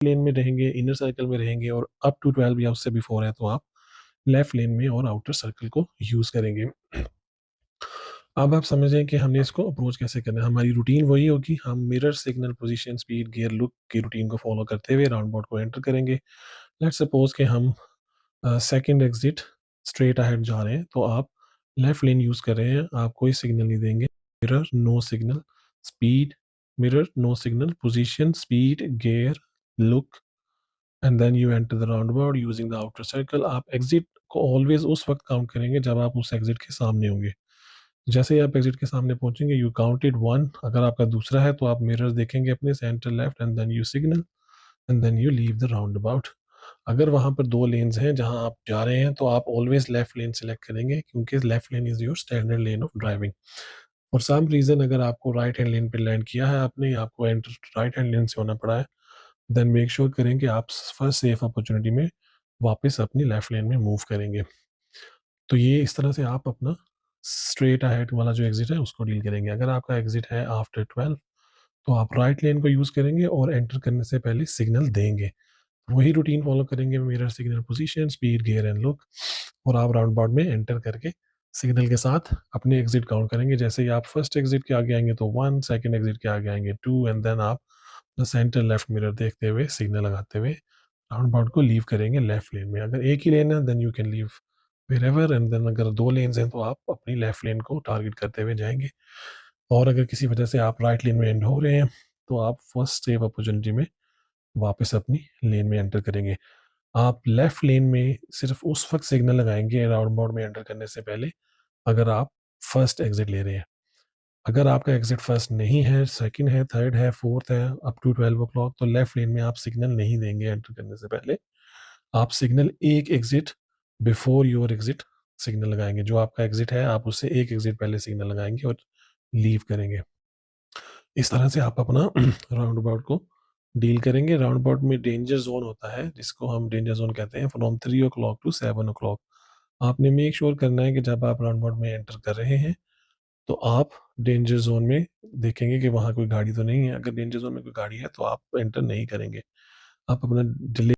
लेन में रहेंगे, inner circle में रहेंगे, और अप टू 12 या उससे बिफोर है तो आप लेफ्ट लेन में और आउटर सर्कल को यूज़ करेंगे। अब आप समझें कि हमने इसको अप्रोच कैसे करना है। हमारी रूटीन वही होगी, हम mirror, signal, position, speed, gear, look की रूटीन को फॉलो करते हुए राउंड अबाउट को एंटर करेंगे। लेट्स सपोज कि हम सेकंड एग्जिट स्ट्रेट अहेड जा रहे हैं, तो आप लेफ्ट लेन यूज़ कर रहे हैं, आप कोई सिग्नल नहीं देंगे। Mirror, no signal, speed, mirror, no signal, position, speed, gear, look, and then you enter the roundabout using the outer circle. आप एग्जिट को ऑलवेज उस वक्त काउंट करेंगे जब आप उस एग्जिट के सामने होंगे। जैसे ही आप एग्जिट के सामने पहुंचेंगे, यू काउंटेड वन। अगर आपका दूसरा है तो आप मिरर देखेंगे अपने, centre left, and then you signal, and then you leave the roundabout. अगर वहां पर दो लेन्स हैं जहां आप जा रहे हैं, तो आप ऑलवेज लेफ्ट लेन सेलेक्ट करेंगे, क्योंकि left lane is your standard lane of driving. For some reason अगर आपको राइट हैंड लेन पे लैंड किया है आपने, आपको एंटर राइट हैंड लेन से होना पड़ा है, देन मेक श्योर करें कि आप फर्स्ट सेफ अपॉर्चुनिटी में वापस अपनी लेफ्ट लेन में मूव करेंगे। तो ये इस तरह से आप अपना स्ट्रेट अहेड वाला जो एग्जिट है उसको डील करेंगे। अगर आपका एग्जिट है आफ्टर 12, तो आप राइट लेन को यूज़ करेंगे और एंटर करने से पहले सिग्नल देंगे। वही रूटीन फॉलो करेंगे, mirror, signal, position, speed, gear and look, और आप राउंड अबाउट में एंटर करके सिग्नल के साथ अपने एग्जिट काउंट करेंगे। जैसे ही आप फर्स्ट एग्जिट के आगे आएंगे तो 1, सेकंड एग्जिट के आगे आएंगे 2, एंड देन आप सेंटर लेफ्ट मिरर देखते हुए, सिग्नल लगाते हुए राउंड अबाउट को लीव करेंगे लेफ्ट लेन में। अगर एक ही लेन है then you can leave wherever, and then अगर दो लेन्स हैं तो आप अपनी लेफ्ट लेन को टारगेट करते हुए जाएंगे। और अगर किसी वजह से आप राइट लेन में एंड हो रहे हैं, तो आप फर्स्ट सेव अपॉर्चुनिटी में वापस अपनी लेन में एंटर करेंगे। आप लेफ्ट लेन में सिर्फ उस वक्त सिग्नल लगाएंगे राउंड अबाउट में एंटर करने से पहले, अगर आप फर्स्ट एग्जिट ले रहे हैं। अगर आपका एग्जिट फर्स्ट नहीं है, सेकंड है, थर्ड है, फोर्थ है, अप टू 12 ओ क्लॉक, तो लेफ्ट लेन में आप सिग्नल नहीं देंगे एंटर करने से पहले। आप सिग्नल एक exit before your exit signal लगाएंगे। जो आपका एग्जिट है आप उससे एक एग्जिट पहले सिग्नल लगाएंगे और लीव करेंगे। इस तरह से आप अपना राउंड अबाउट को डील करेंगे। राउंड अबाउट में डेंजर जोन होता है, जिसको हम डेंजर जोन कहते हैं, from 3 o'clock to 7 o'clock. आपने मेक श्योर करना है कि जब आप राउंड अबाउट में एंटर कर रहे हैं, तो आप डेंजर जोन में देखेंगे कि वहाँ कोई गाड़ी तो नहीं है। अगर डेंजर जोन में कोई गाड़ी है तो आप एंटर नहीं करेंगे। आप अपना डिले